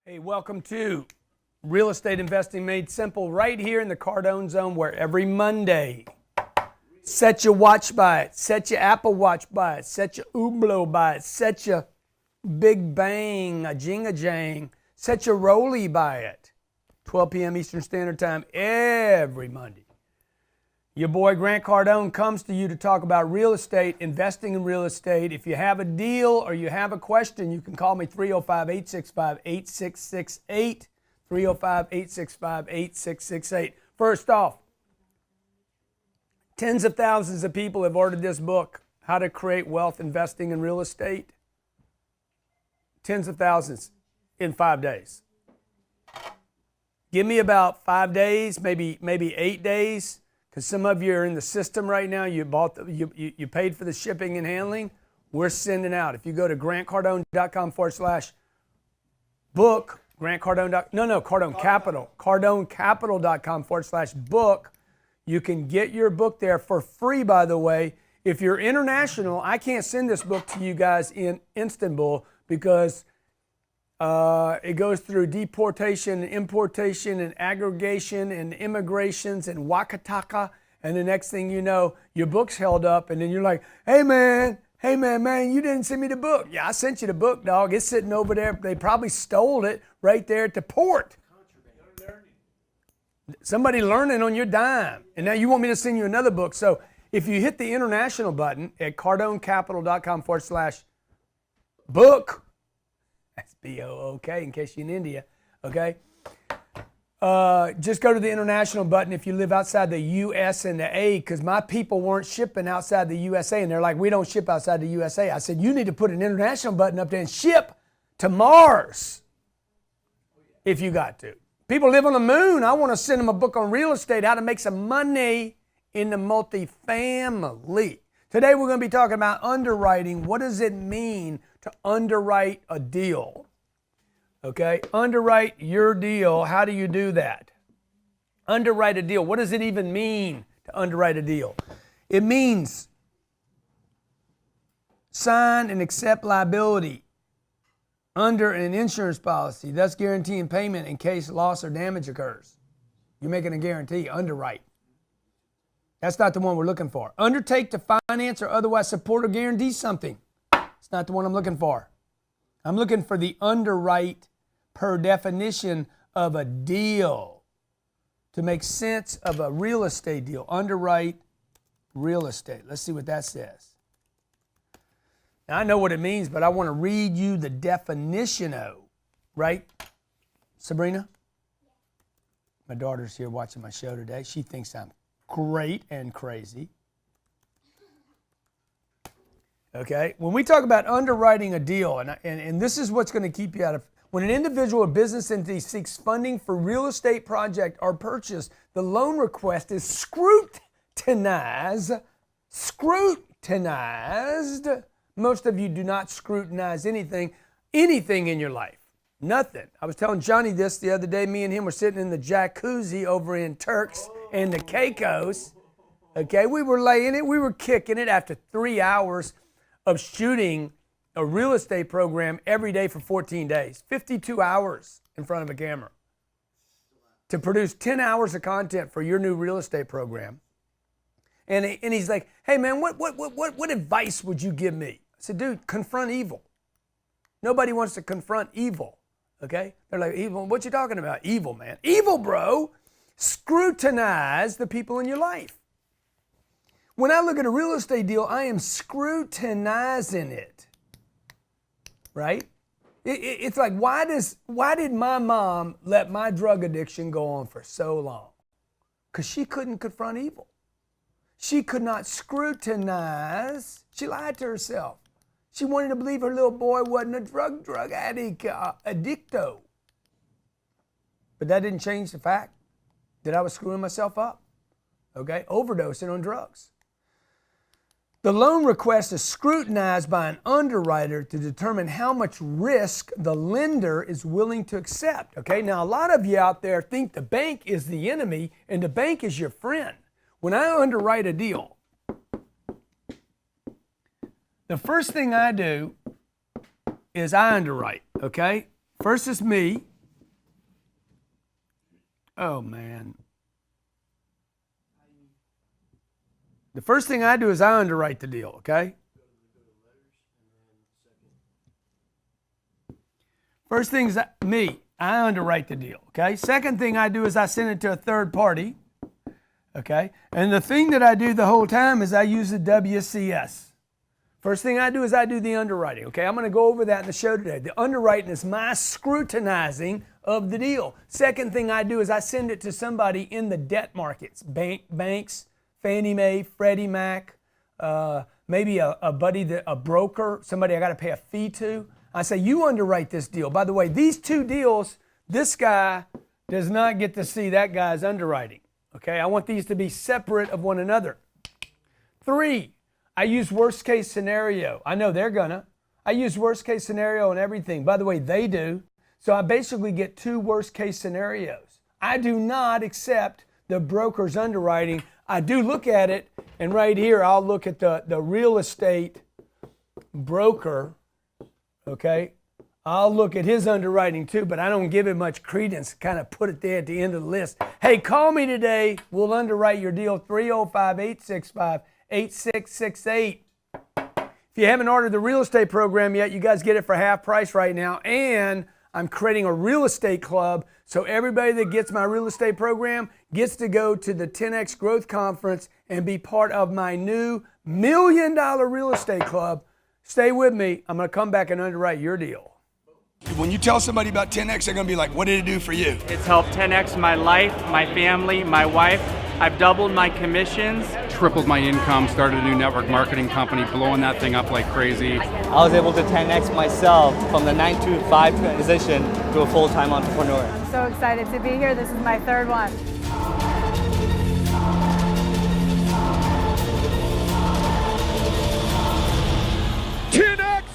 Hey, welcome to Real Estate Investing Made Simple right here in the Cardone Zone, where every Monday, set your watch by it, set your Apple Watch by it, set your Hublot by it, set your Big Bang, a Jing-a-Jang, set your Rolly by it. 12 p.m. Eastern Standard Time every Monday. Your boy Grant Cardone comes to you to talk about real estate, investing in real estate. If you have a deal or you have a question, you can call me 305-865-8668, 305-865-8668. First off, tens of thousands of people have ordered this book, How to Create Wealth Investing in Real Estate. Tens of thousands in 5 days. Give me about 5 days, maybe 8 days. Because some of you are in the system right now, you paid for the shipping and handling, we're sending out. If you go to grantcardone.com/book, cardonecapital.com/book, you can get your book there for free, by the way. If you're international, I can't send this book to you guys in Istanbul because it goes through deportation, and importation, and aggregation, and immigrations, and Wakataka, and the next thing you know, your book's held up, and then you're like, hey man, you didn't send me the book. Yeah, I sent you the book, dog. It's sitting over there. They probably stole it right there at the port. Somebody learning on your dime, and now you want me to send you another book. So if you hit the international button at cardonecapital.com/book, that's B-O-O-K in case you're in India, okay? Just go to the international button if you live outside the U.S. and the A, because my people weren't shipping outside the USA, and they're like, we don't ship outside the USA. I said, you need to put an international button up there and ship to Mars if you got to. People live on the moon. I want to send them a book on real estate, how to make some money in the multifamily. Today we're going to be talking about underwriting. What does it mean to underwrite a deal? Okay, underwrite your deal. How do you do that? Underwrite a deal. What does it even mean to underwrite a deal? It means sign and accept liability under an insurance policy, thus guaranteeing payment in case loss or damage occurs. You're making a guarantee, underwrite. That's not the one we're looking for. Undertake to finance or otherwise support or guarantee something. It's not the one I'm looking for. I'm looking for the underwrite per definition of a deal to make sense of a real estate deal. Underwrite real estate. Let's see what that says. Now, I know what it means, but I want to read you the definition of, right? Sabrina? My daughter's here watching my show today. She thinks I'm great and crazy. Okay, when we talk about underwriting a deal, and this is what's going to keep you out of, when an individual or business entity seeks funding for real estate project or purchase, the loan request is scrutinized. Most of you do not scrutinize anything in your life. Nothing. I was telling Johnny this the other day. Me and him were sitting in the jacuzzi over in Turks and the Caicos. Okay, we were laying it, we were kicking it after 3 hours of shooting a real estate program every day for 14 days, 52 hours in front of a camera to produce 10 hours of content for your new real estate program. And he's like, hey man, what advice would you give me? I said, dude, confront evil. Nobody wants to confront evil, okay? They're like, evil, what you talking about? Evil, man. Evil, bro. Scrutinize the people in your life. When I look at a real estate deal, I am scrutinizing it, right? It's like, why did my mom let my drug addiction go on for so long? Because she couldn't confront evil. She could not scrutinize. She lied to herself. She wanted to believe her little boy wasn't a drug addict, addicto. But that didn't change the fact that I was screwing myself up, okay? Overdosing on drugs. The loan request is scrutinized by an underwriter to determine how much risk the lender is willing to accept. Okay, now a lot of you out there think the bank is the enemy and the bank is your friend. When I underwrite a deal, the first thing I do is I underwrite, okay? First is me, Oh, man. The first thing I do is I underwrite the deal, okay? First thing's I underwrite the deal, okay? Second thing I do is I send it to a third party, okay? And the thing that I do the whole time is I use the WCS. First thing I do is I do the underwriting, okay? I'm going to go over that in the show today. The underwriting is my scrutinizing of the deal. Second thing I do is I send it to somebody in the debt markets, banks, Fannie Mae, Freddie Mac, maybe a buddy, a broker, somebody I got to pay a fee to. I say, you underwrite this deal. By the way, these two deals, this guy does not get to see that guy's underwriting, okay? I want these to be separate of one another. 3, I use worst case scenario. I know they're gonna. I use worst case scenario and everything. By the way, they do. So I basically get 2 worst case scenarios. I do not accept the broker's underwriting. I do look at it, and right here I'll look at the real estate broker, okay? I'll look at his underwriting too, but I don't give it much credence, kind of put it there at the end of the list. Hey, call me today. We'll underwrite your deal, 305-865-8668. If you haven't ordered the real estate program yet, you guys get it for half price right now. And I'm creating a real estate club. So everybody that gets my real estate program gets to go to the 10X Growth Conference and be part of my new $1 million real estate club. Stay with me. I'm going to come back and underwrite your deal. When you tell somebody about 10X, they're going to be like, what did it do for you? It's helped 10X my life, my family, my wife. I've doubled my commissions. Tripled my income, started a new network marketing company, blowing that thing up like crazy. I was able to 10X myself from the 9-to-5 transition to a full-time entrepreneur. I'm so excited to be here. This is my 3rd one.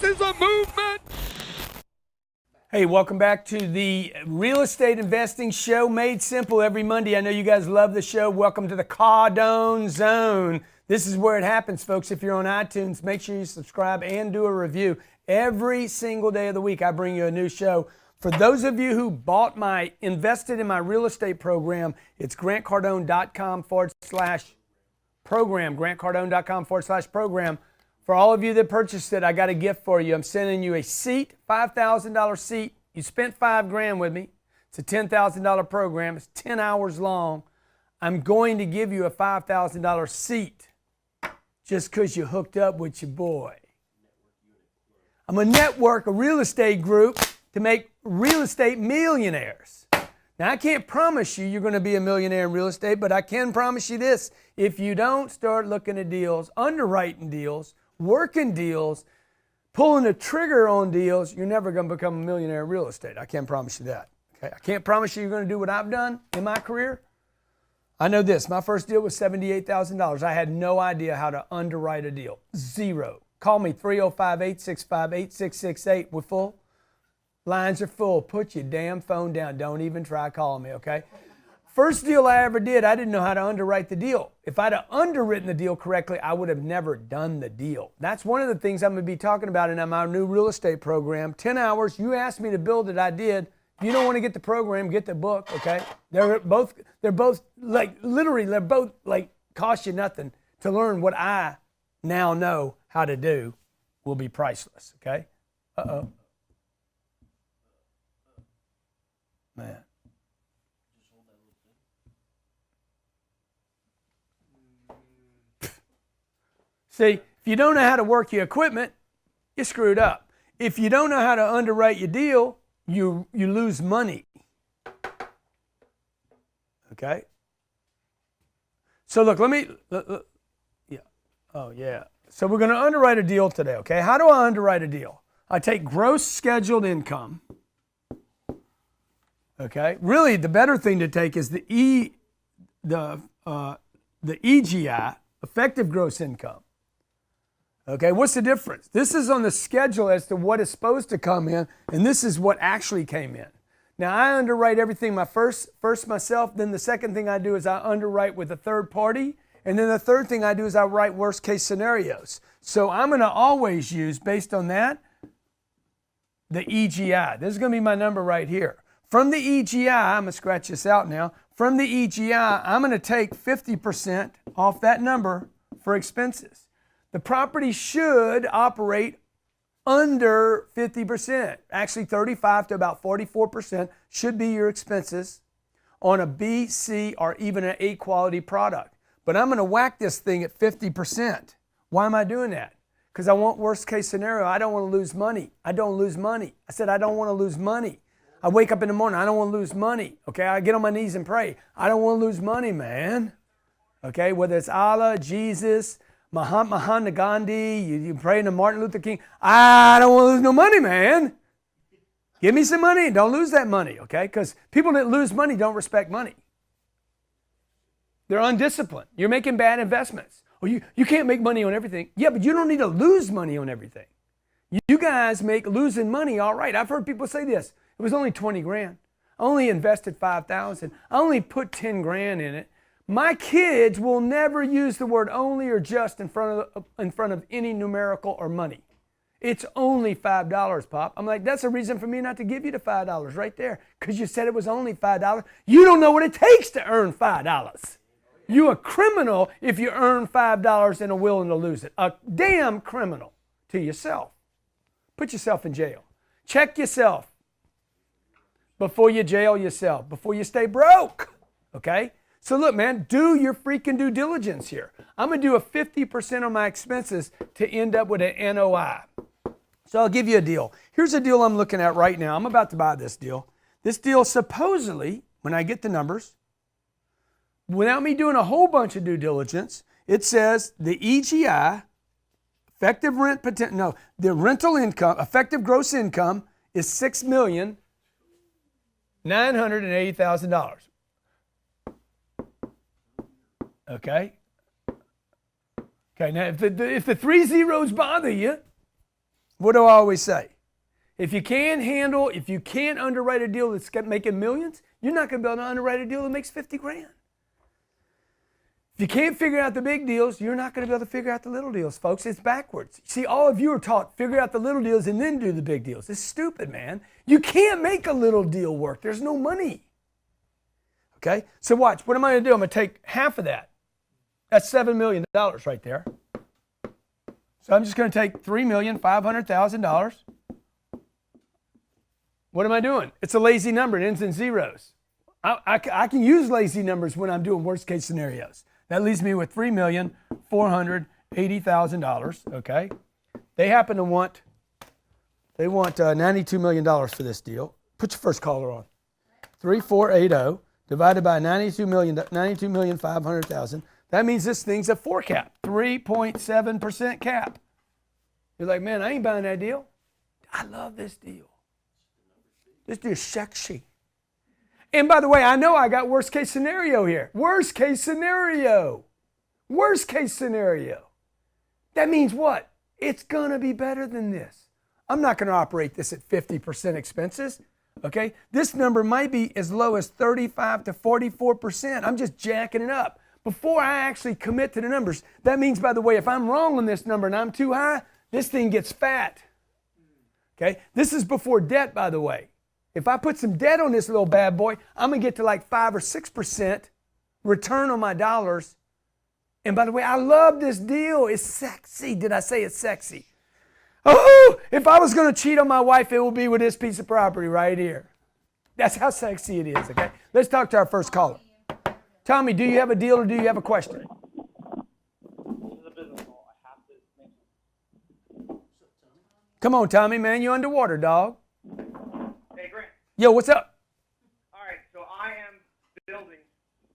Is a movement. Hey, welcome back to the Real Estate Investing Show, made simple every Monday. I know you guys love the show. Welcome to the Cardone Zone. This is where it happens, folks. If you're on iTunes, make sure you subscribe and do a review. Every single day of the week, I bring you a new show. For those of you who invested in my real estate program, it's grantcardone.com/program, grantcardone.com/program. For all of you that purchased it, I got a gift for you. I'm sending you a seat, $5,000 seat. You spent $5,000 with me. It's a $10,000 program. It's 10 hours long. I'm going to give you a $5,000 seat just because you hooked up with your boy. I'm a network, a real estate group to make real estate millionaires. Now, I can't promise you you're going to be a millionaire in real estate, but I can promise you this. If you don't start looking at deals, underwriting deals, working deals, pulling the trigger on deals, you're never going to become a millionaire in real estate. I can't promise you that. Okay? I can't promise you you're going to do what I've done in my career. I know this. My first deal was $78,000. I had no idea how to underwrite a deal. Zero. Call me, 305-865-8668. We're full. Lines are full. Put your damn phone down. Don't even try calling me, okay? First deal I ever did, I didn't know how to underwrite the deal. If I'd have underwritten the deal correctly, I would have never done the deal. That's one of the things I'm going to be talking about in my new real estate program. 10 hours, you asked me to build it, I did. If you don't want to get the program, get the book, okay? They're both like, literally, they're both like cost you nothing. To learn what I now know how to do will be priceless, okay? Uh-oh. Man. See, if you don't know how to work your equipment, you're screwed up. If you don't know how to underwrite your deal, you lose money. Okay? So look, yeah. Oh, yeah. So we're going to underwrite a deal today, okay? How do I underwrite a deal? I take gross scheduled income. Okay? Really, the better thing to take is the EGI, effective gross income. Okay, what's the difference? This is on the schedule as to what is supposed to come in, and this is what actually came in. Now, I underwrite everything first myself, then the second thing I do is I underwrite with a third party, and then the third thing I do is I write worst case scenarios. So I'm going to always use, based on that, the EGI. This is going to be my number right here. From the EGI, I'm going to scratch this out now. from the EGI, I'm going to take 50% off that number for expenses. The property should operate under 50%. Actually, 35 to about 44% should be your expenses on a B, C, or even an A quality product. But I'm going to whack this thing at 50%. Why am I doing that? Because I want worst case scenario. I don't want to lose money. I don't lose money. I said I don't want to lose money. I wake up in the morning. I don't want to lose money. Okay, I get on my knees and pray. I don't want to lose money, man. Okay, whether it's Allah, Jesus, Mahatma Gandhi, you pray to Martin Luther King. I don't want to lose no money, man. Give me some money and don't lose that money, okay? Because people that lose money don't respect money. They're undisciplined. You're making bad investments. Well, you can't make money on everything. Yeah, but you don't need to lose money on everything. You guys make losing money all right. I've heard people say this. It was only 20 grand. I only invested 5,000. I only put 10 grand in it. My kids will never use the word only or just in front of any numerical or money. It's only $5, Pop. I'm like, that's a reason for me not to give you the $5 right there, because you said it was only $5. You don't know what it takes to earn $5. You a criminal if you earn $5 and are willing to lose it. A damn criminal to yourself. Put yourself in jail. Check yourself before you jail yourself, before you stay broke, okay? So look, man, do your freaking due diligence here. I'm going to do a 50% on my expenses to end up with an NOI. So I'll give you a deal. Here's a deal I'm looking at right now. I'm about to buy this deal. This deal supposedly, when I get the numbers, without me doing a whole bunch of due diligence, it says the EGI, effective rent potential, no, the rental income, effective gross income is $6,980,000. Okay? Okay, now if the three zeros bother you, what do I always say? If you can't underwrite a deal that's making millions, you're not going to be able to underwrite a deal that makes 50 grand. If you can't figure out the big deals, you're not going to be able to figure out the little deals, folks. It's backwards. See, all of you are taught figure out the little deals and then do the big deals. It's stupid, man. You can't make a little deal work. There's no money. Okay? So watch. What am I going to do? I'm going to take half of that. That's $7 million right there. So I'm just going to take $3,500,000. What am I doing? It's a lazy number. It ends in zeros. I can use lazy numbers when I'm doing worst case scenarios. That leaves me with $3,480,000. Okay. They happen to want $92 million for this deal. Put your first caller on. 3480 divided by 92,500,000. That means this thing's a 4 cap, 3.7% cap. You're like, man, I ain't buying that deal. I love this deal. This deal's sexy. And by the way, I know I got worst case scenario here. Worst case scenario. Worst case scenario. That means what? It's going to be better than this. I'm not going to operate this at 50% expenses. Okay? This number might be as low as 35 to 44%. I'm just jacking it up. Before I actually commit to the numbers, that means, by the way, if I'm wrong on this number and I'm too high, this thing gets fat. Okay? This is before debt, by the way. If I put some debt on this little bad boy, I'm going to get to like 5 or 6% return on my dollars. And by the way, I love this deal. It's sexy. Did I say it's sexy? Oh, if I was going to cheat on my wife, it will be with this piece of property right here. That's how sexy it is, okay? Let's talk to our first caller. Tommy, do you have a deal or do you have a question? This is a business call. I have to make. Come on, Tommy, man. You're underwater, dog. Hey, Grant. Yo, what's up? All right, so I am building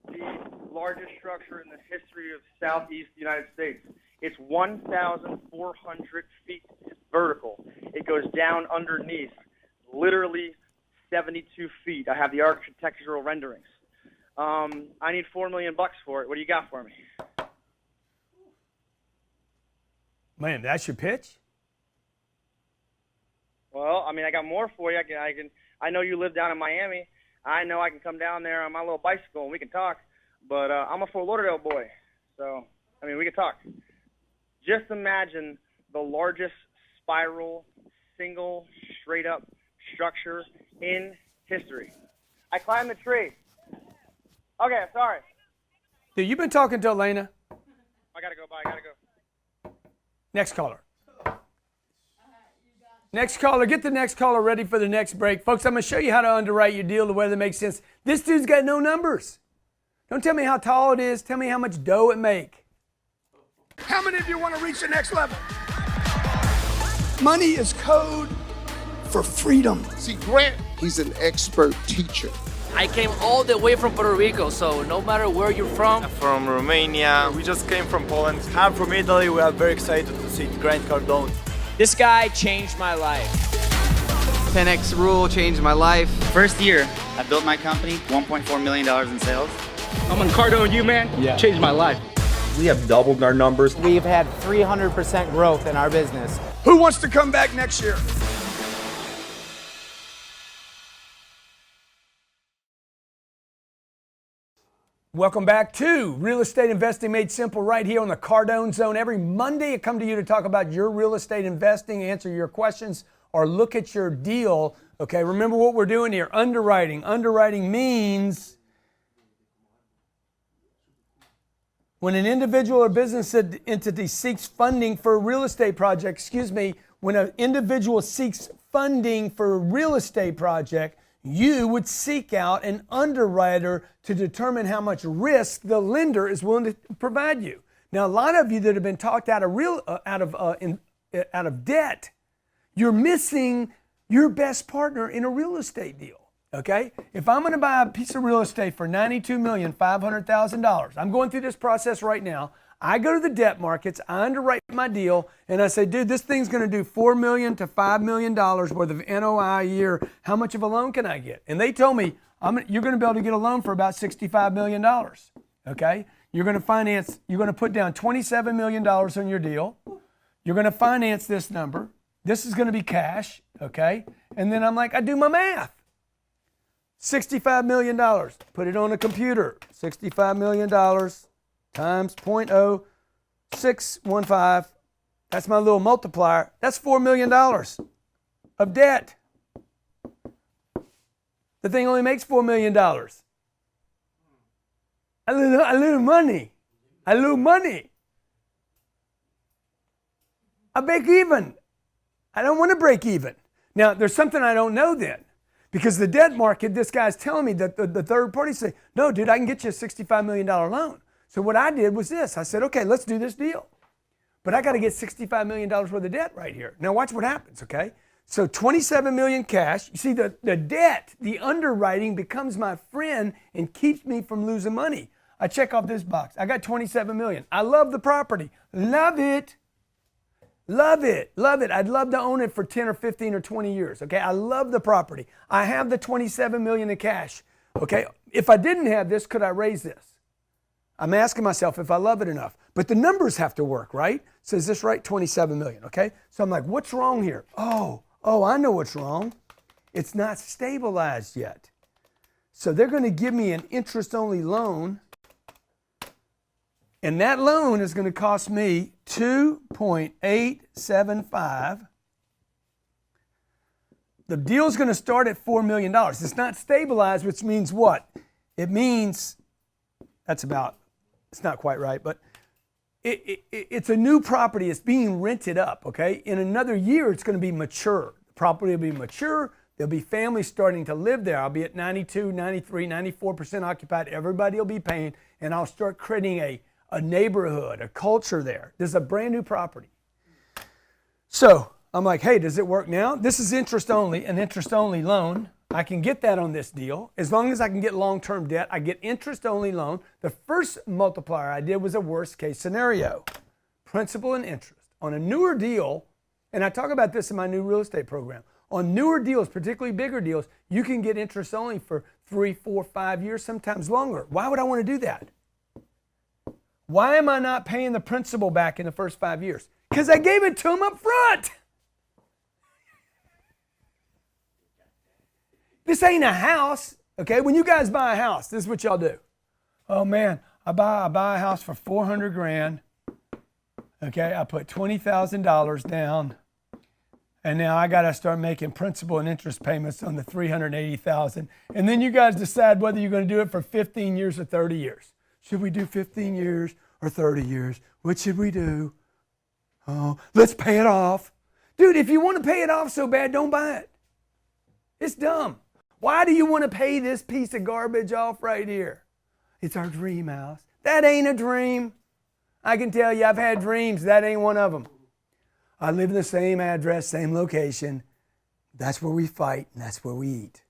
the largest structure in the history of Southeast United States. It's 1,400 feet vertical. It goes down underneath, literally 72 feet. I have the architectural renderings. I need $4 million for it. What do you got for me? Man, that's your pitch? Well, I mean, I got more for you. I know you live down in Miami. I know I can come down there on my little bicycle and we can talk. But I'm a Fort Lauderdale boy, so I mean, we can talk. Just imagine the largest spiral, single, straight-up structure in history. I climbed the tree. Okay, sorry. Dude, you've been talking to Elena. I gotta go. Bye. I gotta go. Next caller. Next caller. Get the next caller ready for the next break. Folks, I'm going to show you how to underwrite your deal the way that makes sense. This dude's got no numbers. Don't tell me how tall it is. Tell me how much dough it make. How many of you want to reach the next level? Money is code for freedom. See, Grant, he's an expert teacher. I came all the way from Puerto Rico, so no matter where you're from. From Romania. We just came from Poland. I'm from Italy. We are very excited to see Grant Cardone. This guy changed my life. 10X rule changed my life. First year, I built my company, $1.4 million in sales. I'm on Cardone, you man. Yeah. Changed my life. We have doubled our numbers. We've had 300% growth in our business. Who wants to come back next year? Welcome back to Real Estate Investing Made Simple right here on the Cardone Zone. Every Monday I come to you to talk about your real estate investing, answer your questions, or look at your deal. Okay, remember what we're doing here, underwriting. Underwriting means when an individual or business entity seeks funding for a real estate project, when an individual seeks funding for a real estate project, you would seek out an underwriter to determine how much risk the lender is willing to provide you. Now, a lot of you that have been talked out of debt, you're missing your best partner in a real estate deal. Okay? If I'm going to buy a piece of real estate for $92,500,000, I'm going through this process right now. I go to the debt markets, I underwrite my deal, and I say, dude, this thing's going to do $4 million to $5 million worth of NOI a year. How much of a loan can I get? And they told me, you're going to be able to get a loan for about $65 million. Okay? You're going to put down $27 million on your deal. You're going to finance this number. This is going to be cash. Okay? And then I'm like, I do my math. $65 million. Put it on a computer. $65 million. Times 0.0615. That's my little multiplier. That's $4 million of debt. The thing only makes $4 million. I lose money. I lose money. I break even. I don't want to break even. Now, there's something I don't know then. Because the debt market, this guy's telling me that the third party say, no, dude, I can get you a $65 million loan. So what I did was this. I said, okay, let's do this deal. But I got to get $65 million worth of debt right here. Now watch what happens, okay? So $27 million cash. You see, the debt, the underwriting becomes my friend and keeps me from losing money. I check off this box. I got $27 million. I love the property. Love it. Love it. Love it. I'd love to own it for 10 or 15 or 20 years, okay? I love the property. I have the $27 million in cash, okay? If I didn't have this, could I raise this? I'm asking myself if I love it enough. But the numbers have to work, right? So is this right? 27 million, okay? So I'm like, what's wrong here? Oh, I know what's wrong. It's not stabilized yet. So they're going to give me an interest-only loan. And that loan is going to cost me $2.875. The deal is going to start at $4 million. It's not stabilized, which means what? It means, it's not quite right, but it's a new property. It's being rented up, okay? In another year, it's going to be mature. The property will be mature. There'll be families starting to live there. I'll be at 92, 93, 94% occupied. Everybody will be paying, and I'll start creating a neighborhood, a culture there. This is a brand new property. So I'm like, hey, does it work now? This is interest only, an interest only loan. I can get that on this deal. As long as I can get long-term debt, I get interest-only loan. The first multiplier I did was a worst-case scenario. Principal and interest. On a newer deal, and I talk about this in my new real estate program, on newer deals, particularly bigger deals, you can get interest-only for 3, 4, 5 years, sometimes longer. Why would I want to do that? Why am I not paying the principal back in the first 5 years? Because I gave it to them up front. This ain't a house, okay? When you guys buy a house, this is what y'all do. Oh man, I buy a house for $400,000. Okay, I put $20,000 down. And now I got to start making principal and interest payments on the $380,000. And then you guys decide whether you're going to do it for 15 years or 30 years. Should we do 15 years or 30 years? What should we do? Oh, let's pay it off. Dude, if you want to pay it off so bad, don't buy it. It's dumb. Why do you want to pay this piece of garbage off right here? It's our dream house. That ain't a dream. I can tell you, I've had dreams. That ain't one of them. I live in the same address, same location. That's where we fight, and that's where we eat.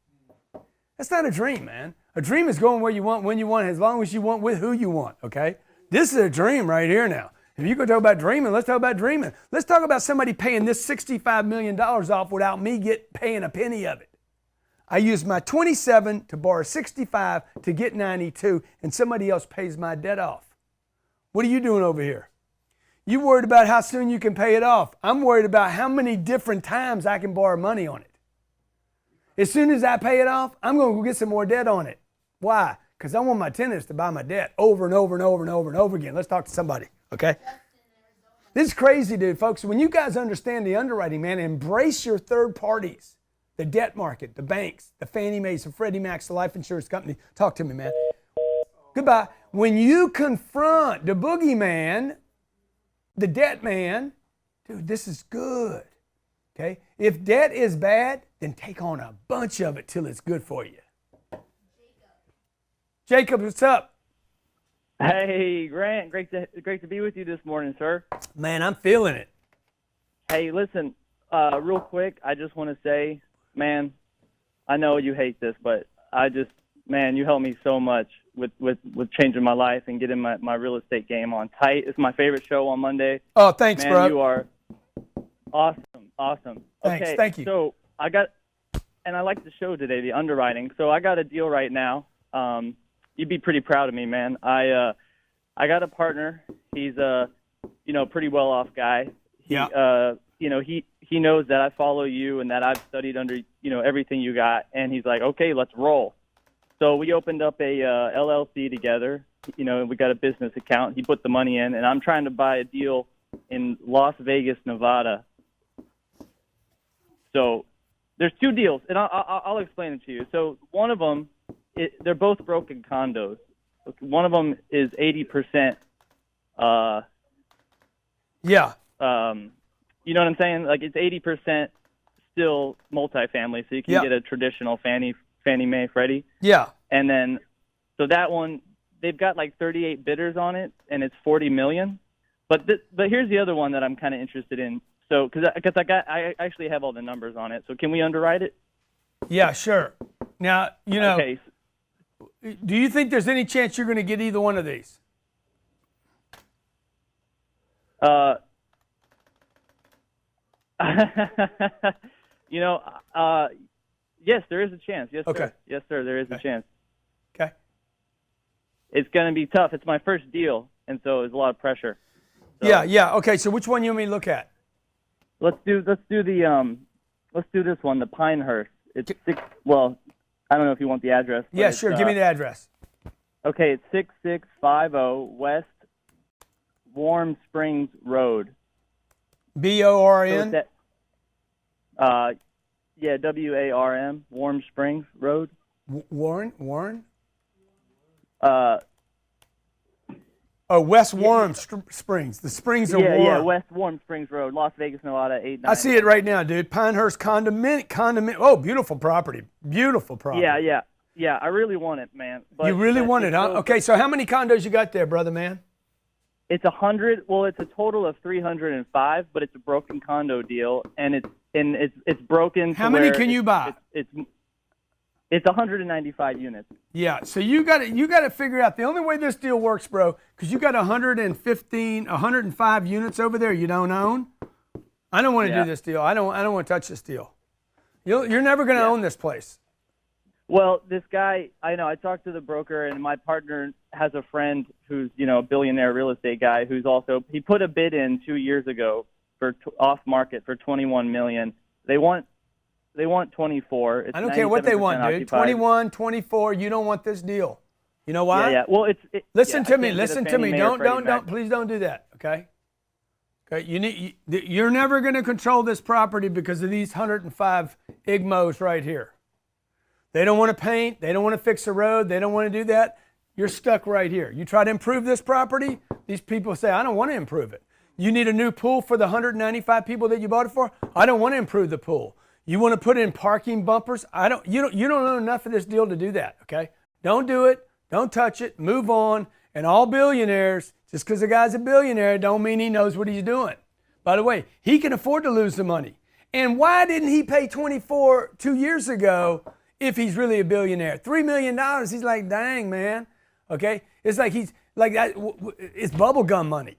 That's not a dream, man. A dream is going where you want, when you want, as long as you want, with who you want, okay? This is a dream right here now. If you go talk about dreaming, let's talk about dreaming. Let's talk about somebody paying this $65 million off without me paying a penny of it. I use my 27 to borrow 65 to get 92, and somebody else pays my debt off. What are you doing over here? You worried about how soon you can pay it off. I'm worried about how many different times I can borrow money on it. As soon as I pay it off, I'm going to go get some more debt on it. Why? Because I want my tenants to buy my debt over and over and over and over and over again. Let's talk to somebody, okay? This is crazy, dude, folks. When you guys understand the underwriting, man, embrace your third parties. The debt market, the banks, the Fannie Mae's, the Freddie Mac's, the life insurance company. Talk to me, man. Goodbye. When you confront the boogeyman, the debt man, dude, this is good, okay? If debt is bad, then take on a bunch of it till it's good for you. Jacob, what's up? Hey, Grant, great to be with you this morning, sir. Man, I'm feeling it. Hey, listen, real quick, I just want to say, man, I know you hate this, but man, you helped me so much with changing my life and getting my real estate game on tight. It's my favorite show on Monday. Oh, thanks, man, bro. You are awesome. Thanks, okay, thank you. So I like the show today, the underwriting. So I got a deal right now. You'd be pretty proud of me, man. I got a partner. He's a pretty well off guy. Yeah. He knows that I follow you and that I've studied under everything you got, and he's like, okay, let's roll. So we opened up a LLC together. We got a business account. He put the money in, and I'm trying to buy a deal in Las Vegas, Nevada. So there's two deals, and I'll explain it to you. So one of them, they're both broken condos. One of them is 80%. Yeah. You know what I'm saying? Like, it's 80% still multifamily, so you can get a traditional Fannie Mae, Freddie. Yeah. And then, so that one, they've got like 38 bidders on it, and it's $40 million. But here's the other one that I'm kind of interested in. So, because I actually have all the numbers on it. So, can we underwrite it? Yeah, sure. Now, Okay. Do you think there's any chance you're going to get either one of these? Yes, there is a chance. Yes, okay. Sir. Yes, sir. There is a chance. Okay. It's going to be tough. It's my first deal, and so there's a lot of pressure. So, Yeah. Okay. So which one you want me to look at? Let's do this one, the Pinehurst. It's I don't know if you want the address. Yeah, sure. Give me the address. Okay, it's 6650 West Warm Springs Road. BORN? Yeah, WARM, Warm Springs Road. Warren? West Warm Springs. The springs are warm. Yeah, West Warm Springs Road, Las Vegas, Nevada, 899. I see it right now, dude. Pinehurst condominium. Oh, beautiful property. Beautiful property. Yeah. I really want it, man. You really want it, huh? Okay, so how many condos you got there, brother, man? It's 100. Well, it's a total of 305, but it's a broken condo deal, and it's broken. How many can you buy? It's 195 units. Yeah, so you got to figure out the only way this deal works, bro, because you got 105 units over there you don't own. I don't want to do this deal. I don't want to touch this deal. You're never going to own this place. Well, this guy, I know. I talked to the broker, and my partner has a friend who's a billionaire real estate guy who's also he put a bid in 2 years ago for off market for $21 million. They want 24. It's I don't care what they want, dude. Occupied. 21, 24. You don't want this deal. You know why? Yeah. Well, listen to me. Listen to me. Don't. Please don't do that. Okay. Okay, you're never going to control this property because of these 105 IGMOs right here. They don't want to paint. They don't want to fix the road. They don't want to do that. You're stuck right here. You try to improve this property, these people say, I don't want to improve it. You need a new pool for the 195 people that you bought it for? I don't want to improve the pool. You want to put in parking bumpers? You don't know enough of this deal to do that, okay? Don't do it. Don't touch it. Move on. And all billionaires, just because a guy's a billionaire don't mean he knows what he's doing. By the way, he can afford to lose the money. And why didn't he pay 2 years ago if he's really a billionaire? $3 million, he's like, dang, man. Okay? It's like he's like that. It's bubblegum money.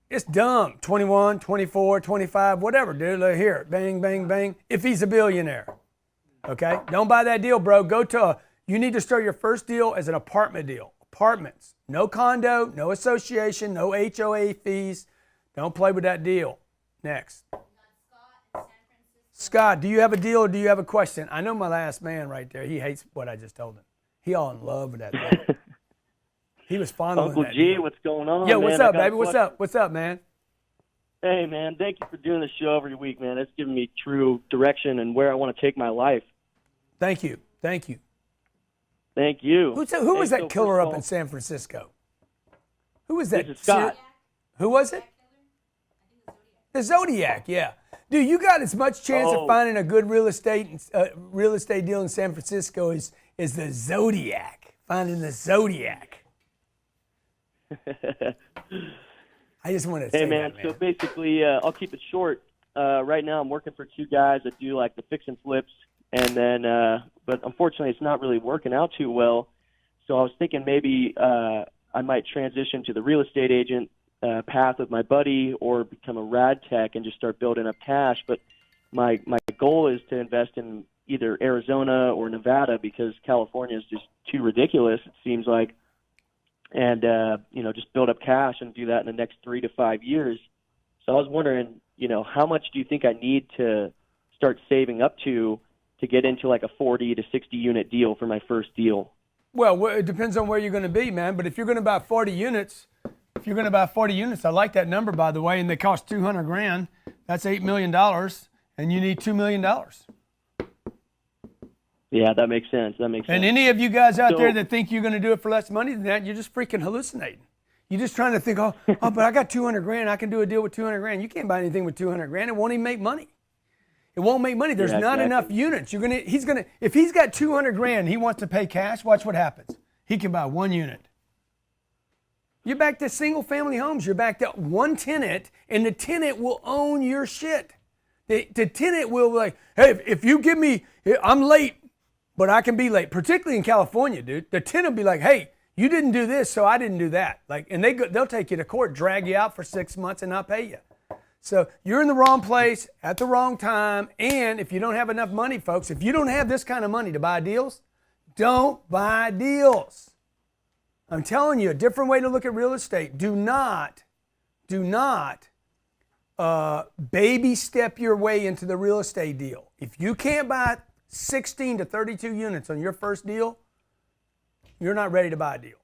It's dumb. 21, 24, 25, whatever, dude. Look here. Bang, bang, bang. If he's a billionaire. Okay? Don't buy that deal, bro. You need to start your first deal as an apartment deal. Apartments. No condo, no association, no HOA fees. Don't play with that deal. Next. Scott, do you have a deal or do you have a question? I know my last man right there. He hates what I just told him. He all in love with that deal. He was fondling Uncle that G, deal. what's going on? Yo, what's up, I got a baby? What's question. up? What's up, man? Hey, man, thank you for doing the show every week, man. It's giving me true direction and where I want to take my life. Thank you. Thank you. Thank you. Who was that killer up in San Francisco? Who was that? This is Scott. Who was it? The Zodiac, yeah. Dude, you got as much chance of finding a good real estate deal in San Francisco as the Zodiac. Finding the Zodiac. I just want to say Hey, man, that, man. so basically, I'll keep it short. Right now I'm working for two guys that do like the fix and flips, and then, but unfortunately it's not really working out too well. So I was thinking maybe I might transition to the real estate agent path with my buddy or become a rad tech and just start building up cash. But my goal is to invest in either Arizona or Nevada because California is just too ridiculous, it seems like. And, just build up cash and do that in the next 3 to 5 years. So I was wondering, how much do you think I need to start saving up to get into like a 40 to 60 unit deal for my first deal? Well, it depends on where you're going to be, man. But if you're going to buy 40 units, I like that number, by the way, and they cost $200,000. That's $8 million, and you need $2 million. Yeah, that makes sense. And any of you guys out there that think you're going to do it for less money than that, you're just freaking hallucinating. You're just trying to think, but I got $200,000. I can do a deal with $200,000. You can't buy anything with $200,000. It won't even make money. It won't make money. There's not enough units. If he's got $200,000 and he wants to pay cash, watch what happens. He can buy one unit. You're back to single family homes. You're back to one tenant, and the tenant will own your shit. The tenant will be like, hey, if you give me, I'm late, but I can be late, particularly in California, dude. The tenant will be like, hey, you didn't do this, so I didn't do that. And they'll take you to court, drag you out for 6 months and not pay you. So you're in the wrong place at the wrong time. And if you don't have enough money, folks, if you don't have this kind of money to buy deals, don't buy deals. I'm telling you, a different way to look at real estate. Do not baby step your way into the real estate deal. If you can't buy 16 to 32 units on your first deal, you're not ready to buy a deal.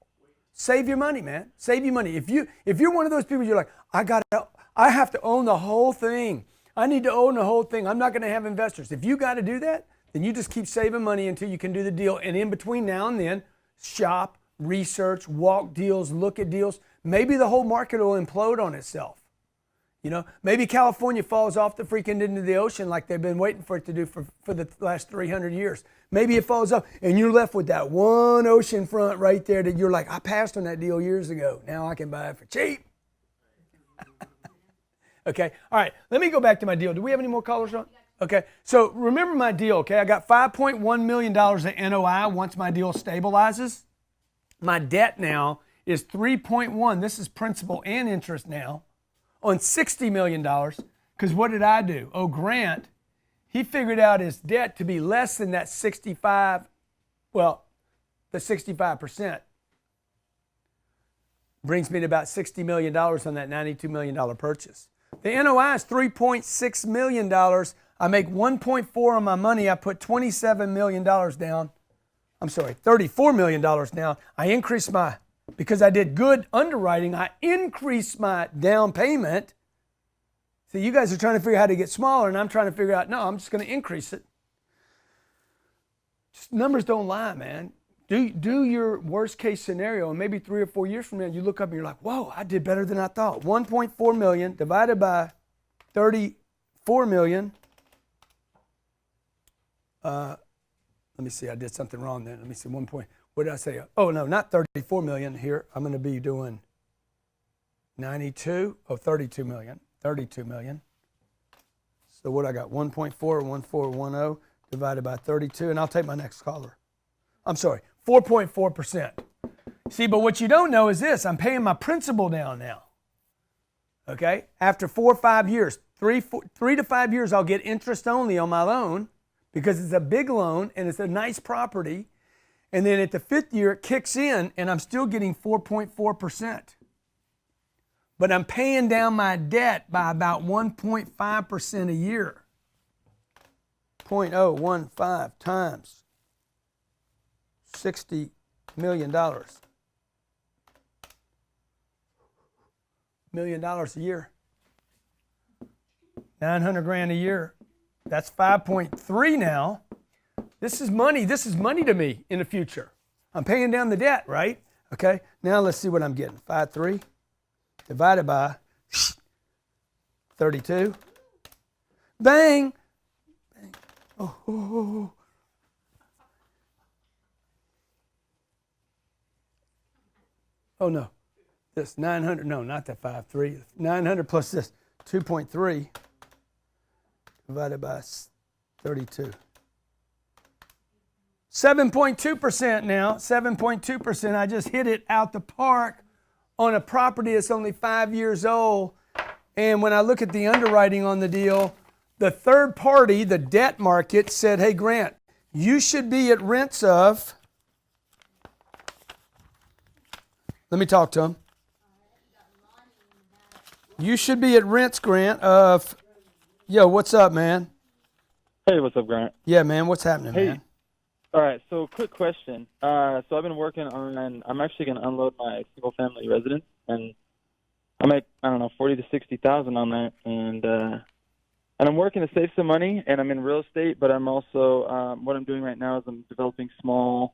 Save your money, man. Save your money. If you're one of those people, you're like, I have to own the whole thing. I need to own the whole thing. I'm not going to have investors. If you got to do that, then you just keep saving money until you can do the deal. And in between now and then, shop, research, walk deals, look at deals. Maybe the whole market will implode on itself. Maybe California falls off the freaking into the ocean like they've been waiting for it to do for the last 300 years. Maybe it falls off and you're left with that one ocean front right there that you're like, I passed on that deal years ago. Now I can buy it for cheap. Okay. All right. Let me go back to my deal. Do we have any more callers on? Okay. So remember my deal, okay? I got $5.1 million of NOI once my deal stabilizes. My debt now is 3.1. This is principal and interest now on $60 million. Because what did I do? Grant, he figured out his debt to be less than that 65%. Brings me to about $60 million on that $92 million purchase. The NOI is $3.6 million. I make 1.4 on my money. I put $27 million down. $34 million down. I increased because I did good underwriting, I increased my down payment See, you guys are trying to figure out how to get smaller, and I'm trying to figure out, no, I'm just going to increase it. Just numbers don't lie, man. Do your worst case scenario, and maybe 3 or 4 years from now, you look up and you're like, whoa, I did better than I thought. 1.4 million divided by 34 million. Let me see, I did something wrong then. Let me see, what did I say? Oh, no, not 34 million here. I'm going to be doing 32 million. 32 million. So what I got, 1.41410 divided by 32, and I'll take my next caller. I'm sorry, 4.4%. See, but what you don't know is this, I'm paying my principal down now. Okay, after 4 or 5 years, 3 to 5 years, I'll get interest only on my loan because it's a big loan and it's a nice property. And then at the 5th year, it kicks in and I'm still getting 4.4%. But I'm paying down my debt by about 1.5% a year. 0.015 times $60 million. $1 million a year. 900 grand a year. That's 5.3 now. This is money. This is money to me in the future. I'm paying down the debt, right? Okay. Now let's see what I'm getting. 5.3 divided by 32. Bang. Bang. Oh. Oh no. This 900. No, not that 5.3. 900 plus this 2.3 divided by 32. 7.2% now. 7.2%. I just hit it out the park on a property that's only 5 years old. And when I look at the underwriting on the deal, the third party, the debt market, said, hey, Grant, you should be at rents of, let me talk to him. You should be at rents, Grant, of, yo, what's up, man? Hey, what's up, Grant? Yeah, man, what's happening, hey. man? All right, so quick question. So I've been working on, I'm actually going to unload my single-family residence, and I make, I don't know, 40 to 60,000 on that, and I'm working to save some money, and I'm in real estate, but I'm also, what I'm doing right now is I'm developing small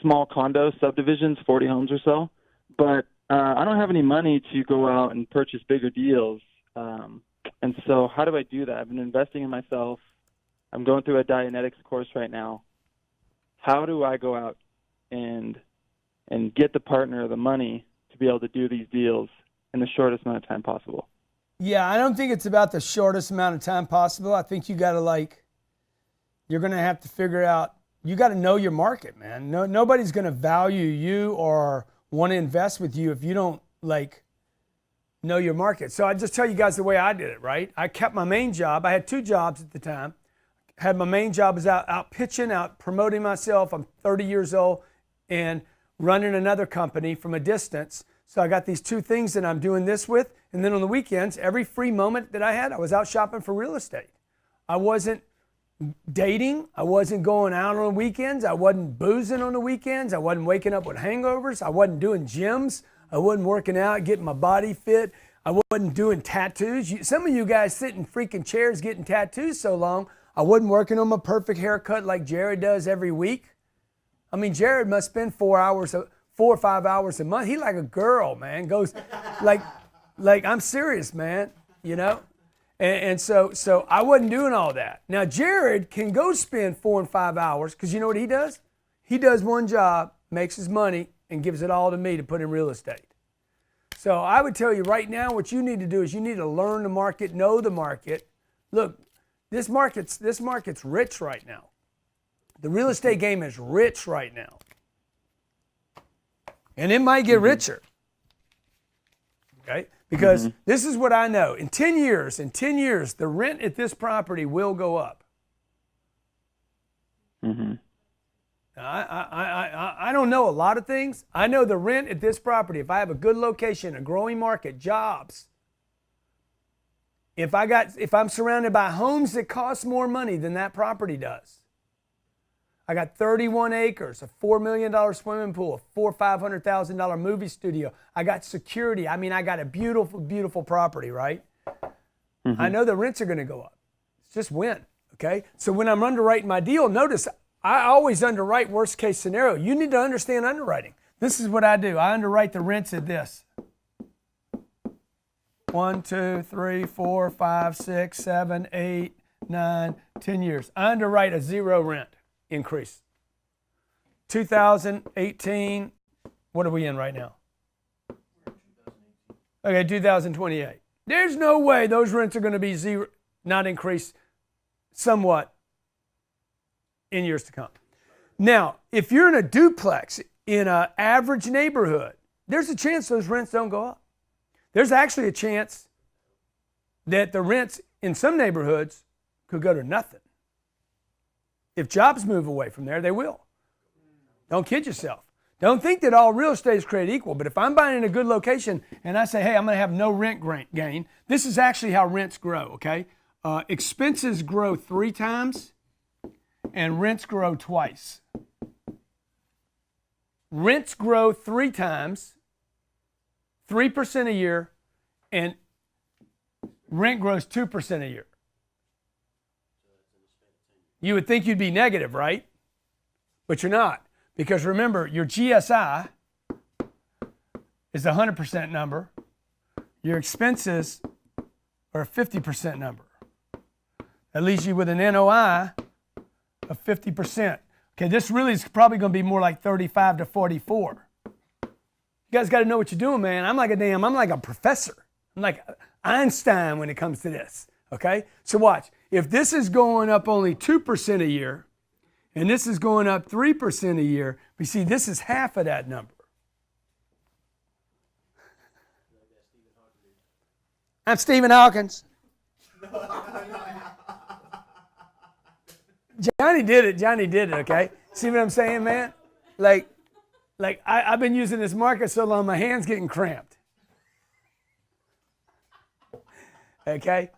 condo subdivisions, 40 homes or so, but I don't have any money to go out and purchase bigger deals, and so how do I do that? I've been investing in myself. I'm going through a Dianetics course right now. How do I go out and get the partner the money to be able to do these deals in the shortest amount of time possible? Yeah, I don't think it's about the shortest amount of time possible. I think you got to you're going to have to figure out, you got to know your market, man. Nobody's going to value you or want to invest with you if you don't know your market. So I just tell you guys the way I did it, right? I kept my main job. I had 2 jobs at the time. Had my main job was out pitching, out promoting myself. I'm 30 years old and running another company from a distance. So I got these 2 things that I'm doing this with. And then on the weekends, every free moment that I had, I was out shopping for real estate. I wasn't dating. I wasn't going out on the weekends. I wasn't boozing on the weekends. I wasn't waking up with hangovers. I wasn't doing gyms. I wasn't working out, getting my body fit. I wasn't doing tattoos. Some of you guys sit in freaking chairs getting tattoos so long. I wasn't working on my perfect haircut like Jared does every week. I mean, Jared must spend 4 or 5 hours a month. He like a girl, man. Goes like I'm serious, man. You know, and so I wasn't doing all that. Now Jared can go spend 4 and 5 hours because you know what he does? He does one job, makes his money, and gives it all to me to put in real estate. So I would tell you right now, what you need to do is you need to learn the market, know the market. Look. This market's rich right now. The real estate game is rich right now. And it might get richer. Okay? Because this is what I know. In 10 years, the rent at this property will go up. Now, I don't know a lot of things. I know the rent at this property, if I have a good location, a growing market, jobs, if I'm surrounded by homes that cost more money than that property does, I got 31 acres, a $4 million swimming pool, a $400,000 or $500,000 movie studio. I got security. I mean, I got a beautiful, beautiful property, right? Mm-hmm. I know the rents are going to go up. It's just when, okay? So when I'm underwriting my deal, notice I always underwrite worst case scenario. You need to understand underwriting. This is what I do. I underwrite the rents at this. 1, 2, 3, 4, 5, 6, 7, 8, 9, 10 years. I underwrite a 0 rent increase. 2018, what are we in right now? Okay, 2028. There's no way those rents are going to be zero, not increase somewhat in years to come. Now, if you're in a duplex in an average neighborhood, there's a chance those rents don't go up. There's actually a chance that the rents in some neighborhoods could go to nothing. If jobs move away from there, they will. Don't kid yourself. Don't think that all real estate is created equal, but if I'm buying in a good location and I say, hey, I'm going to have no rent gain, this is actually how rents grow, okay? Expenses grow 3 times and rents grow twice. Rents grow 3 times, 3% a year, and rent grows 2% a year. You would think you'd be negative, right? But you're not. Because remember, your GSI is a 100% number. Your expenses are a 50% number. That leaves you with an NOI of 50%. Okay, this really is probably going to be more like 35 to 44. You guys got to know what you're doing, man. I'm like a professor. I'm like Einstein when it comes to this. Okay? So watch. If this is going up only 2% a year, and this is going up 3% a year, we see this is half of that number. I'm Stephen Hawkins. Johnny did it, okay? See what I'm saying, man? Like I've been using this marker so long, my hand's getting cramped. Okay?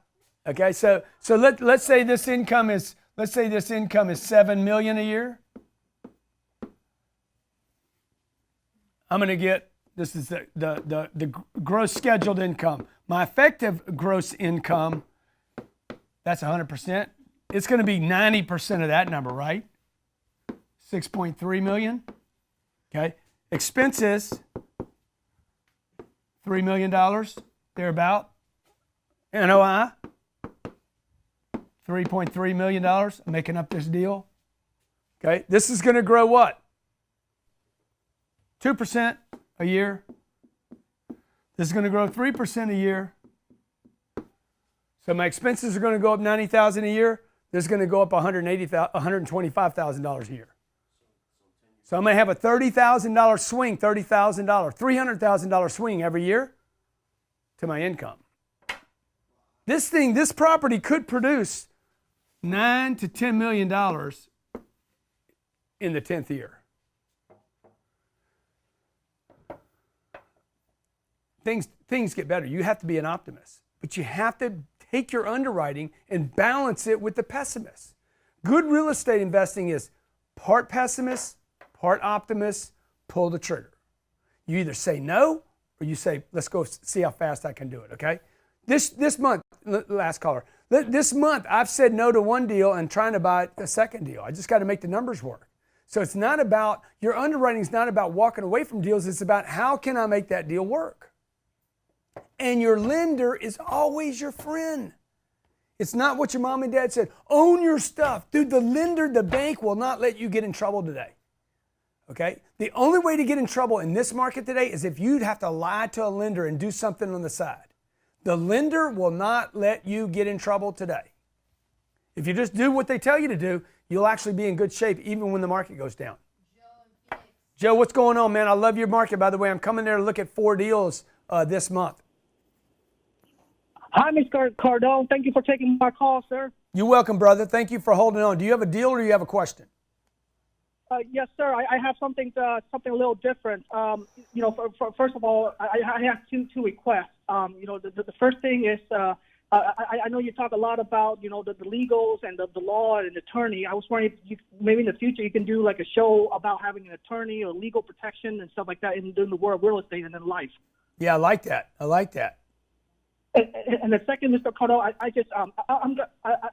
Okay, so let's say this income is $7 million a year. I'm going to get, this is the gross scheduled income. My effective gross income, that's 100%. It's going to be 90% of that number, right? 6.3 million. Okay. Expenses, $3 million, thereabout. NOI, $3.3 million. I'm making up this deal. Okay. This is going to grow what? 2% a year. This is going to grow 3% a year. So my expenses are going to go up $90,000 a year. This is going to go up $125,000 a year. So I'm going to have a $30,000 swing, $300,000 swing every year to my income. This property could produce $9 to $10 million in the 10th year. Things get better. You have to be an optimist, but you have to take your underwriting and balance it with the pessimist. Good real estate investing is part pessimist, part optimist, pull the trigger. You either say no or you say, let's go see how fast I can do it, okay? This month, last caller, this month I've said no to one deal and trying to buy a second deal. I just got to make the numbers work. So it's not about, your underwriting is not about walking away from deals, it's about how can I make that deal work? And your lender is always your friend. It's not what your mom and dad said. Own your stuff. Dude, the lender, the bank will not let you get in trouble today. Okay? The only way to get in trouble in this market today is if you'd have to lie to a lender and do something on the side. The lender will not let you get in trouble today. If you just do what they tell you to do, you'll actually be in good shape even when the market goes down. Joe, what's going on, man? I love your market, by the way. I'm coming there to look at 4 deals this month. Hi, Mr. Cardone. Thank you for taking my call, sir. You're welcome, brother. Thank you for holding on. Do you have a deal or do you have a question? Yes, sir. I have something a little different. First of all, I have two requests. The first thing is I know you talk a lot about, the legals and the law and attorney. I was wondering if maybe in the future you can do like a show about having an attorney or legal protection and stuff like that in the world of real estate and in life. Yeah, I like that. I like that. And the second, Mr. Cardone,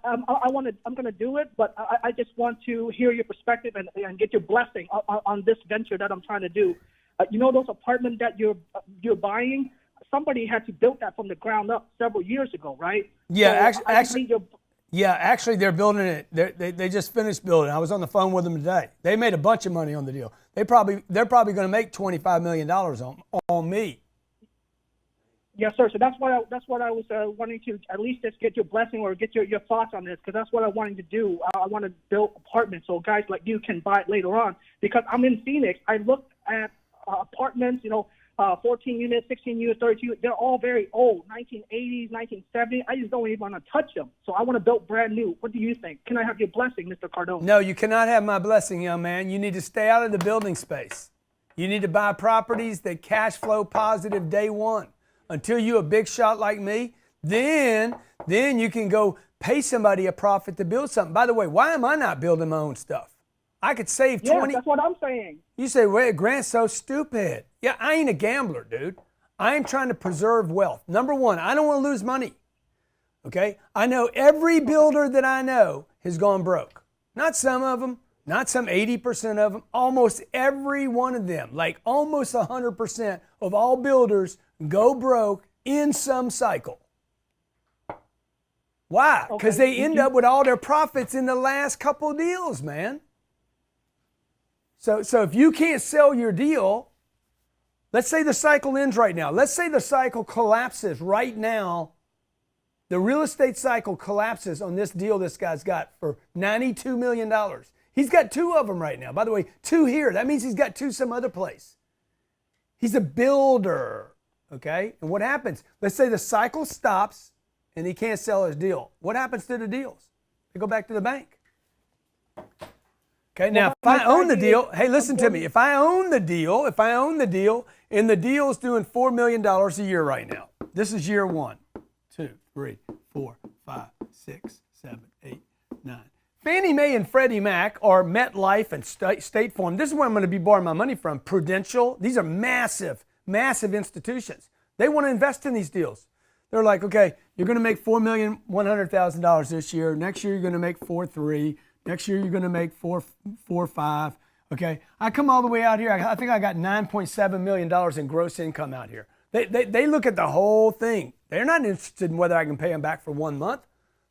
I'm gonna do it, but I just want to hear your perspective and get your blessing on this venture that I'm trying to do. Those apartments that you're buying, somebody had to build that from the ground up several years ago, right? Yeah, So actually, they're building it. They just finished building. I was on the phone with them today. They made a bunch of money on the deal. They're probably going to make $25 million on me. Yes, sir. So that's what I was wanting to at least just get your blessing or get your thoughts on this, because that's what I wanted to do. I want to build apartments so guys like you can buy it later on. Because I'm in Phoenix, I looked at apartments, 14 units, 16 units, 32. They're all very old, 1980s, 1970s. I just don't even want to touch them. So I want to build brand new. What do you think? Can I have your blessing, Mr. Cardone? No, you cannot have my blessing, young man. You need to stay out of the building space. You need to buy properties that cash flow positive day one. Until you're a big shot like me, then you can go pay somebody a profit to build something. By the way, why am I not building my own stuff? I could save 20. Yeah, that's what I'm saying. You say, wait, Grant's so stupid. Yeah, I ain't a gambler, dude. I am trying to preserve wealth. Number one, I don't want to lose money. Okay? I know every builder that I know has gone broke. Not some of them, not some 80% of them, almost every one of them, like almost 100% of all builders go broke in some cycle. Why? Because they end up with all their profits in the last couple deals, man. So if you can't sell your deal, let's say the cycle ends right now. Let's say the cycle collapses right now. The real estate cycle collapses on this deal this guy's got for $92 million. He's got two of them right now. By the way, two here. That means he's got two some other place. He's a builder. Okay? And what happens? Let's say the cycle stops and he can't sell his deal. What happens to the deals? They go back to the bank. Okay, now if I own the deal, hey, listen to me. If I own the deal, and the deal's doing $4 million a year right now. This is year 1, 2, 3, 4, 5, 6, 7, 8, 9. Fannie Mae and Freddie Mac are MetLife and State Farm. This is where I'm going to be borrowing my money from. Prudential. These are massive institutions. They want to invest in these deals. They're like, okay, you're going to make $4,100,000 this year. Next year, you're going to make 4.3. Next year, you're going to make 4.5. Okay, I come all the way out here. I think I got $9.7 million in gross income out here. They look at the whole thing. They're not interested in whether I can pay them back for 1 month.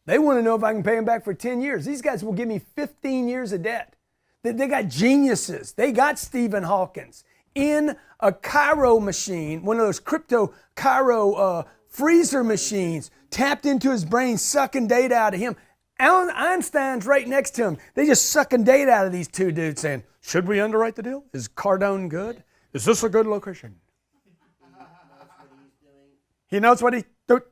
They want to know if I can pay them back for 10 years. These guys will give me 15 years of debt. They got geniuses. They got Stephen Hawkins in a Cairo machine, one of those crypto Cairo freezer machines, tapped into his brain, sucking data out of him. Einstein's right next to him. They just sucking data out of these two dudes saying, should we underwrite the deal? Is Cardone good? Is this a good location? He knows what he's doing.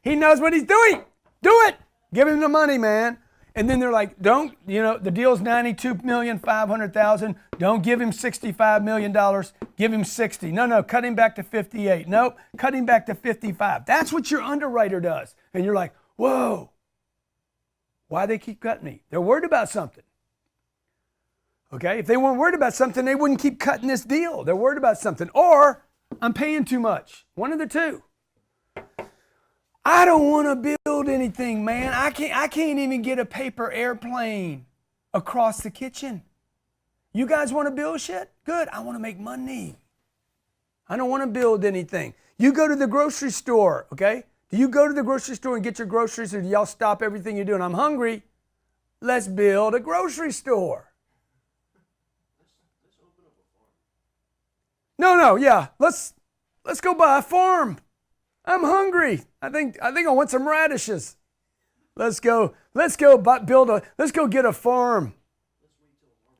He knows what he's doing. Do it. Give him the money, man. And then they're like, the deal's $92,500,000. Don't give him $65 million. Give him 60. No, cut him back to 58. Nope, cut him back to 55. That's what your underwriter does. And you're like, whoa, why they keep cutting me? They're worried about something. Okay, if they weren't worried about something, they wouldn't keep cutting this deal. They're worried about something. Or I'm paying too much. One of the two. I don't want to build anything, man. I can't even get a paper airplane across the kitchen. You guys want to build shit? Good. I want to make money. I don't want to build anything. You go to the grocery store, okay? Do you go to the grocery store and get your groceries, or do y'all stop everything you're doing? I'm hungry. Let's build a grocery store. No, yeah. Let's go buy a farm. I'm hungry. I think I want some radishes. Let's go get a farm.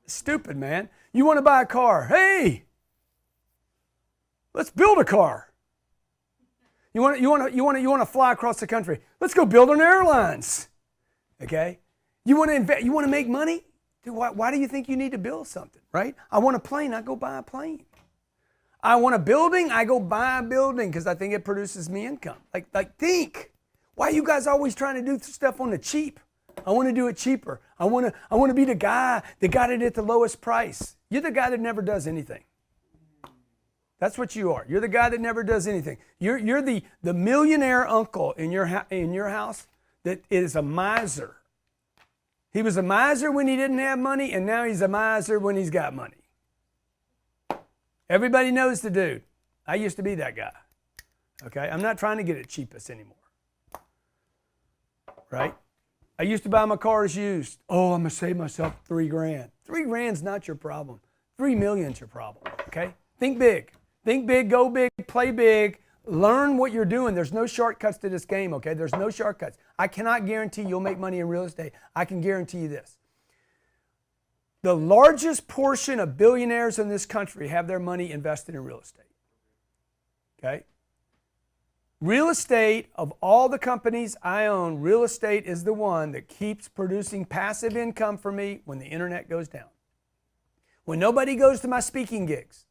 Stupid, man. You want to buy a car? Hey, let's build a car. You want to fly across the country? Let's go build an airlines. Okay? You want to invest? You want to make money? Dude, why do you think you need to build something, right? I want a plane. I go buy a plane. I want a building, I go buy a building because I think it produces me income. Think. Why are you guys always trying to do stuff on the cheap? I want to do it cheaper. I want to be the guy that got it at the lowest price. You're the guy that never does anything. That's what you are. You're the guy that never does anything. You're the millionaire uncle in your house that is a miser. He was a miser when he didn't have money, and now he's a miser when he's got money. Everybody knows the dude. I used to be that guy. Okay? I'm not trying to get it cheapest anymore. Right? I used to buy my cars used. Oh, I'm going to save myself $3,000. $3,000's not your problem. $3 million's your problem. Okay? Think big. Think big, go big, play big. Learn what you're doing. There's no shortcuts to this game, okay? There's no shortcuts. I cannot guarantee you'll make money in real estate. I can guarantee you this. The largest portion of billionaires in this country have their money invested in real estate. Okay? Real estate, of all the companies I own, real estate is the one that keeps producing passive income for me when the internet goes down. When nobody goes to my speaking gigs,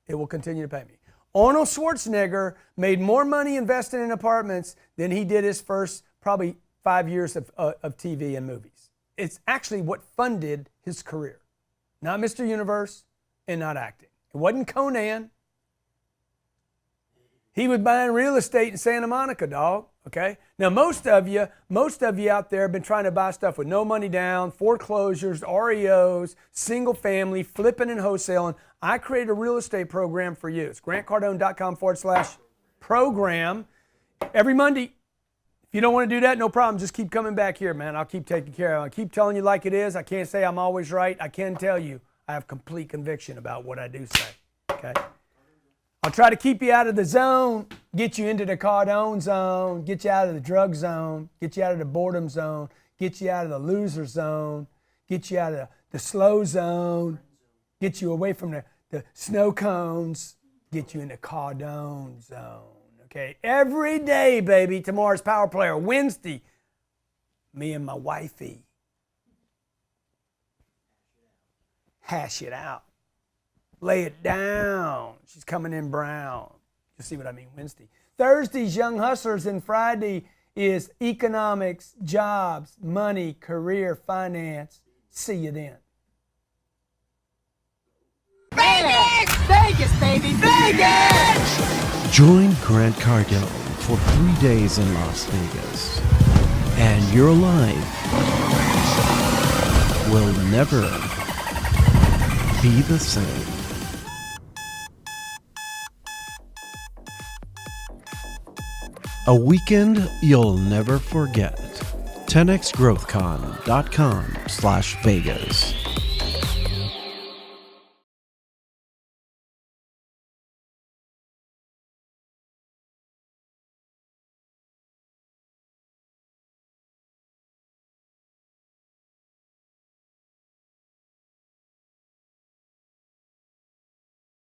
it will continue to pay me. Arnold Schwarzenegger made more money investing in apartments than he did his first probably 5 years of TV and movies. It's actually what funded his career. Not Mr. Universe and not acting. It wasn't Conan. He was buying real estate in Santa Monica, dog. Okay? Now, most of you out there have been trying to buy stuff with no money down, foreclosures, REOs, single family, flipping and wholesaling. I created a real estate program for you. It's grantcardone.com/program. Every Monday. If you don't want to do that, no problem. Just keep coming back here, man. I'll keep taking care of it. I'll keep telling you like it is. I can't say I'm always right. I can tell you I have complete conviction about what I do say. Okay? I'll try to keep you out of the zone, get you into the Cardone zone, get you out of the drug zone, get you out of the boredom zone, get you out of the loser zone, get you out of the slow zone, get you away from the snow cones, get you in the Cardone zone. Okay, every day, baby, tomorrow's Power Player. Wednesday, me and my wifey hash it out. Lay it down. She's coming in brown. You'll see what I mean Wednesday. Thursday's Young Hustlers, and Friday is economics, jobs, money, career, finance. See you then. Vegas! Vegas, baby! Vegas! Join Grant Cardone for 3 days in Las Vegas, and your life will never be the same. A weekend you'll never forget. 10xgrowthcon.com/Vegas.